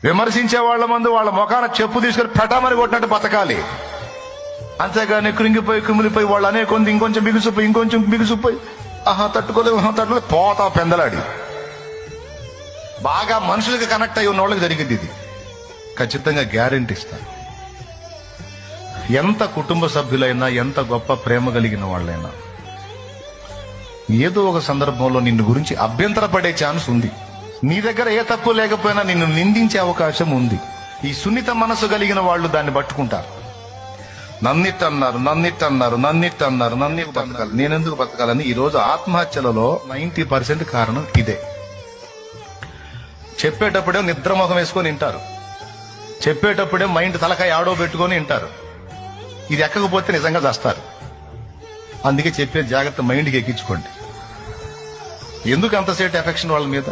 విమర్శించే వాళ్ళ ముందు వాళ్ళ ముఖాన చెప్పు తీసుకుని పెటామని కొట్టినట్టు బతకాలి. అంతేగాని కృంగిపోయి కుమిలిపోయి వాళ్ళు అనే కొంత ఇంకొంచెం బిగుసిపోయి తట్టుకోలేదు పోతా పెందలాడి. బాగా మనుషులకి కనెక్ట్ అయ్యి ఉన్న వాళ్ళకి జరిగింది ఇది. ఖచ్చితంగా గ్యారెంటీ ఇస్తాను. ఎంత కుటుంబ సభ్యులైనా, ఎంత గొప్ప ప్రేమ కలిగిన వాళ్ళైనా ఏదో ఒక సందర్భంలో నిన్ను గురించి అభ్యంతరపడే ఛాన్స్ ఉంది. నీ దగ్గర ఏ తప్పు లేకపోయినా నిన్ను నిందించే అవకాశం ఉంది. ఈ సున్నిత మనసు కలిగిన వాళ్ళు దాన్ని పట్టుకుంటారు. నన్నిట్టన్నారు, బతకాలి, నేనెందుకు బతకాలని. ఈ రోజు ఆత్మహత్యలలో 90% కారణం ఇదే. చెప్పేటప్పుడే నిద్రముఖం వేసుకొని వింటారు, చెప్పేటప్పుడే మైండ్ తలకాయ ఆడో పెట్టుకొని వింటారు. ఇది ఎక్కకపోతే నిజంగా చేస్తారు. అందుకే చెప్పే జాగ్రత్త మైండ్కి ఎక్కించుకోండి. ఎందుకు అంతసేపు ఎఫెక్షన్ వాళ్ళ మీద?